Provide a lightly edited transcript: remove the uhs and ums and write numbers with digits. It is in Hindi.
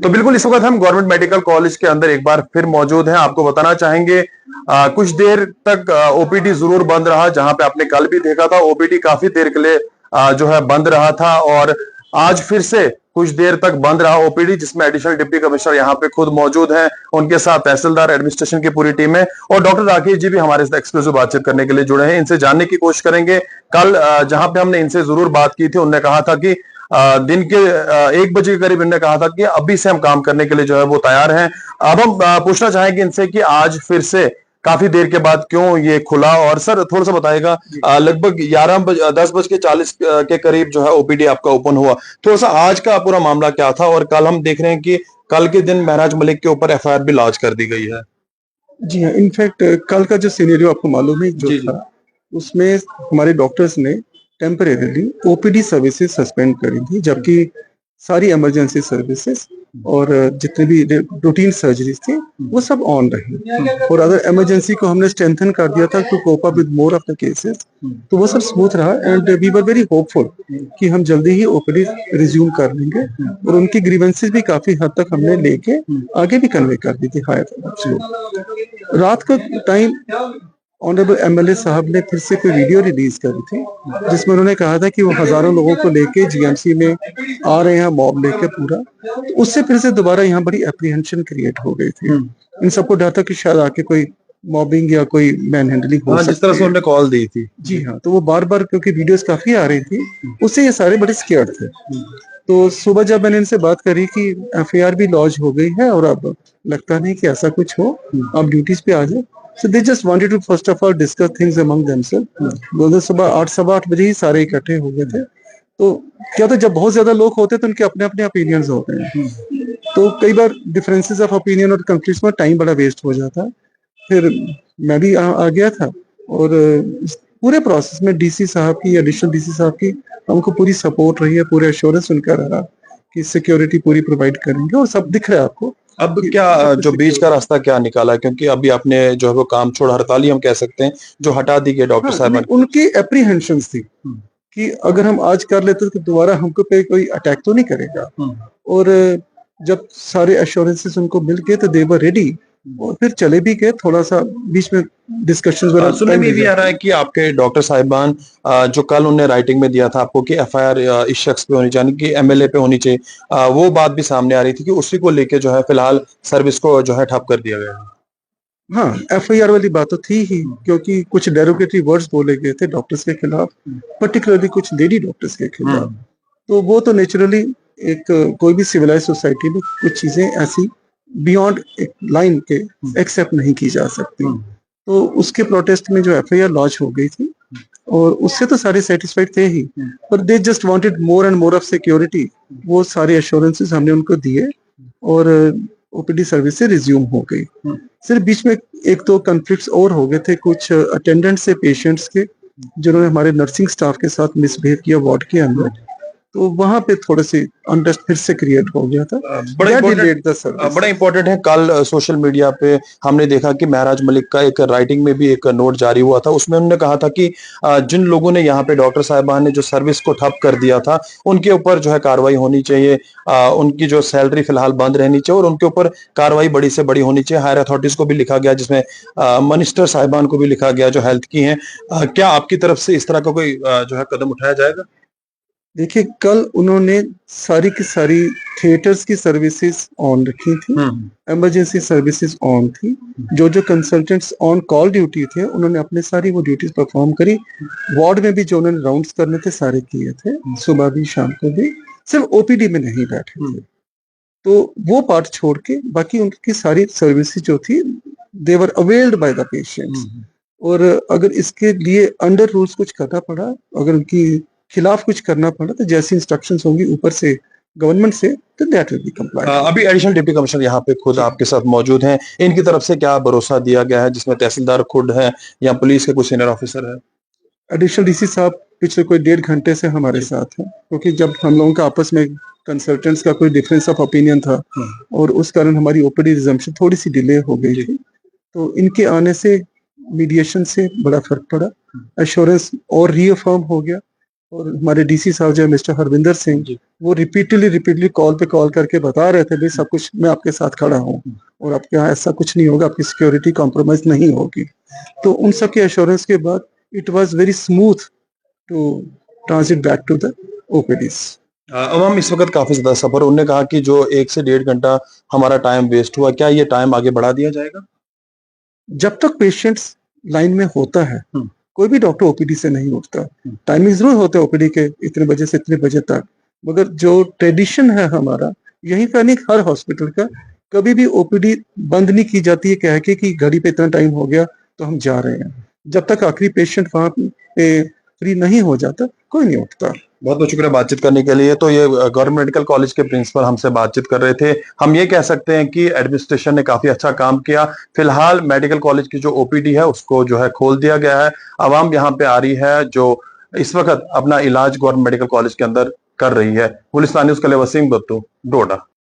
तो बिल्कुल इस वक्त हम गवर्नमेंट मेडिकल कॉलेज के अंदर एक बार फिर मौजूद हैं। आपको बताना चाहेंगे कुछ देर तक ओपीडी जरूर बंद रहा, जहां पे आपने कल भी देखा था ओपीडी काफी देर के लिए जो है बंद रहा था, और आज फिर से कुछ देर तक बंद रहा ओपीडी, जिसमें एडिशनल डिप्टी कमिश्नर यहाँ पे खुद मौजूद हैं, उनके साथ तहसीलदार, एडमिनिस्ट्रेशन की पूरी टीम है, और डॉक्टर राकेश जी भी हमारे साथ एक्सक्लूसिव बातचीत करने के लिए जुड़े हैं। इनसे जानने की कोशिश करेंगे। कल जहां पे हमने इनसे जरूर बात की थी, उन्होंने कहा था कि दिन के 1 बजे के करीब इन्होंने कहा था कि अभी से हम काम करने के लिए जो है वो तैयार हैं। अब हम पूछना चाहेंगे इनसे कि आज फिर से काफी देर के बाद क्यों ये खुला, और सर थोड़ा सा बताएगा लगभग 10:40 के करीब जो है ओपीडी आपका ओपन हुआ, थोड़ा सा आज का पूरा मामला क्या था, और कल हम देख रहे हैं कि कल के दिन महराज मलिक के ऊपर एफआईआर भी लॉन्च कर दी गई है। जी हाँ, इनफैक्ट कल का जो सिनेरियो आपको मालूम है जो था, उसमें हमारे डॉक्टर्स ने टेम्परेरीली ओपीडी सर्विसेज सस्पेंड करी थी, जबकि सारी इमरजेंसी सर्विसेज और जितने भी रूटीन सर्जरीज थी वो सब ऑन रही, और अगर इमरजेंसी को हमने स्ट्रेंथन कर दिया था to cope up with more of the cases, तो वो सब स्मूथ रहा। And we were very hopeful कि हम जल्दी ही ओपीडी रिज्यूम कर लेंगे, और उनकी ग्रीवेंसेस भी काफी हद तक हमने लेके आगे भी कन्वे कर दी थी हायर। रात का टाइम ऑनरेबल एमएलए साहब ने फिर से कोई वीडियो रिलीज करी थी, जिसमें उन्होंने कहा था कि वो हजारों लोगों को लेके जीएमसी में आ रहे हैं, मॉब लेके पूरा। तो उससे फिर से दोबारा यहाँ बड़ी एप्रीहेंशन क्रिएट हो गई थी। इन सबको डर था कि शायद आके कोई मॉबिंग या कोई मैन हैंडलिंग हो सकती है, जिस तरह से उन्होंने कॉल दी थी। जी हाँ, तो वो बार बार, क्योंकि वीडियोस काफी आ रही थी, उससे ये सारे बड़े स्केयर्ड थे। तो सुबह जब मैंने इनसे बात करी कि एफआईआर भी लॉन्च हो गई है और अब लगता नहीं कि ऐसा कुछ हो, आप ड्यूटीज पे आ जाए, so they just wanted to first of all discuss things among themselves। बोलते सुबह 8 सवा 8 बजे ही सारे इकट्ठे हो गए थे। तो क्या था, जब बहुत ज्यादा लोग होते हैं तो उनके अपने अपने ओपिनियंस होते हैं, तो कई बार डिफरेंसेस ऑफ ओपिनियन और कंफ्लिक्ट्स में टाइम बड़ा वेस्ट हो जाता है। फिर मैं भी आ गया था, और इस पूरे प्रोसेस में डीसी साहब की, एडिशनल डीसी साहब की हमको पूरी सपोर्ट रही है, पूरे एश्योरेंस उनका रहा कि सिक्योरिटी पूरी प्रोवाइड करेंगे, और सब दिख रहा है आपको। अब क्या जो बीच का रास्ता क्या निकाला, क्योंकि अभी आपने जो है वो काम छोड़, हड़ताली हम कह सकते हैं, जो हटा दी गई डॉक्टर साहब, उनकी एप्रीहेंशंस थी कि अगर हम आज कर लेते तो दोबारा हमको पे कोई अटैक तो नहीं करेगा, और जब सारे एश्योरेंसेस उनको मिल गए तो दे वर रेडी, और फिर चले भी गए। थोड़ा सा बीच में डिस्कशंस वगैरह सुनने में भी आ रहा है कि आपके डॉक्टर साहिबान जो कल उन्होंने राइटिंग में दिया था आपको कि एफआईआर इस शख्स पे होनी चाहिए, कि एमएलए पे होनी चाहिए, वो बात भी सामने आ रही थी कि उसी को लेके जो है फिलहाल सर्विस को जो है ठप कर दिया गया है। हाँ, एफआईआर वाली बात तो थी ही, क्योंकि कुछ डेरोगेटरी वर्ड्स बोले गए थे डॉक्टर्स के खिलाफ, पर्टिकुलरली कुछ लेडी डॉक्टर्स के खिलाफ। तो वो तो नेचुरली एक कोई भी सिविलाइज सोसाइटी में कुछ चीजें ऐसी बियॉन्ड एक लाइन के एक्सेप्ट नहीं की जा सकती। तो उसके प्रोटेस्ट में जो एफआईआर लॉन्च हो गई थी, और उससे तो सारे सेटिस्फाइड थे ही, पर they just wanted more and more of security. वो सारे एश्योरेंसेस हमने उनको दिए, और ओपीडी सर्विस से रिज्यूम हो गई। सिर्फ बीच में एक दो कॉन्फ्लिक्ट्स और हो गए थे, कुछ अटेंडेंट्स से पेशेंट्स के, जिन्होंने हमारे नर्सिंग स्टाफ के साथ मिसबिहेव किया वार्ड के अंदर, तो वहां पे थोड़े से अनरेस्ट फिर से क्रिएट हो गया था। बड़ा इंपॉर्टेंट है, कल सोशल मीडिया पे हमने देखा कि महराज मलिक का एक राइटिंग में भी एक नोट जारी हुआ था, उसमें उन्होंने कहा था कि जिन लोगों ने यहाँ पे डॉक्टर साहिबान ने जो सर्विस को ठप कर दिया था, उनके ऊपर जो है कार्रवाई होनी चाहिए, उनकी जो सैलरी फिलहाल बंद रहनी चाहिए, और उनके ऊपर कार्रवाई बड़ी से बड़ी होनी चाहिए। हायर अथॉरिटीज को भी लिखा गया, जिसमें मिनिस्टर साहिबान को भी लिखा गया जो हेल्थ की हैं। क्या आपकी तरफ से इस तरह का कोई जो है कदम उठाया जाएगा? देखिए, कल उन्होंने सारी की सारी थिएटर्स की सर्विसेज ऑन रखी थी, इमरजेंसी सर्विसेज ऑन थी, जो जो कंसल्टेंट्स ऑन कॉल ड्यूटी थे उन्होंने अपने सारी वो ड्यूटीज परफॉर्म करी। वार्ड में भी जो उन्होंने राउंड्स करने थे सारे किए थे, सुबह भी शाम को भी, सिर्फ ओपीडी में नहीं बैठे थे। तो वो पार्ट छोड़ के बाकी उनकी सारी सर्विसेज जो थी, दे वर अवेल्ड बाय द पेशेंट्स। और अगर इसके लिए अंडर रूल्स कुछ करना पड़ा, अगर उनकी खिलाफ कुछ करना पड़ा, तो जैसी इंस्ट्रक्शंस होंगी ऊपर से गवर्नमेंट से, तो दैट विल बी कंप्लाइड। अभी एडिशनल डिप्टी कमिश्नर यहाँ पे खुद आपके साथ मौजूद हैं, इनकी तरफ से क्या भरोसा दिया गया है, जिसमें तहसीलदार खुद है या पुलिस के कुछ सीनियर ऑफिसर है? एडिशनल डीसी साहब पिछले कोई 1.5 घंटे से हमारे साथ हैं, क्योंकि जब हम लोगों का आपस में कंसल्टेंट्स का कोई डिफरेंस ऑफ ओपिनियन था, और उस कारण हमारी ओपीडी रिजम्पशन थोड़ी सी डिले हो गई थी, तो इनके आने से मीडिएशन से बड़ा फर्क पड़ा, एश्योरेंस और रीअफर्म हो गया और हमारे डीसी साहब जो है मिस्टर हरविंदर सिंह, वो रिपीटली कॉल पे कॉल करके बता रहे थे भाई सब कुछ मैं आपके साथ खड़ा हूँ और आपके यहाँ ऐसा कुछ नहीं होगा, आपकी सिक्योरिटी कॉम्प्रोमाइज नहीं होगी। तो उन सब के एश्योरेंस के बाद it was very smooth to transit back to the OPDs. अब हम इस वक्त काफी ज्यादा सफर, उन्होंने कहा कि जो 1 से 1.5 घंटा हमारा टाइम वेस्ट हुआ, क्या ये टाइम आगे बढ़ा दिया जाएगा? जब तक पेशेंट्स लाइन में होता है कोई भी डॉक्टर ओपीडी से नहीं उठता। टाइमिंग जरूर होते हैं ओपीडी के इतने बजे से इतने बजे तक, मगर जो ट्रेडिशन है हमारा यही का नहीं हर हॉस्पिटल का, कभी भी ओपीडी बंद नहीं की जाती है कह के कि घड़ी पे इतना टाइम हो गया तो हम जा रहे हैं। जब तक आखिरी पेशेंट वहां पे फ्री नहीं हो जाता कोई नहीं उठता। बहुत बहुत शुक्रिया बातचीत करने के लिए। तो ये गवर्नमेंट मेडिकल कॉलेज के प्रिंसिपल हमसे बातचीत कर रहे थे। हम ये कह सकते हैं कि एडमिनिस्ट्रेशन ने काफी अच्छा काम किया। फिलहाल मेडिकल कॉलेज की जो ओपीडी है उसको जो है खोल दिया गया है। आवाम यहाँ पे आ रही है जो इस वक्त अपना इलाज गवर्नमेंट मेडिकल कॉलेज के अंदर कर रही है। गुलिस्तान न्यूज़ के लिए वसीम बत्तू, डोडा।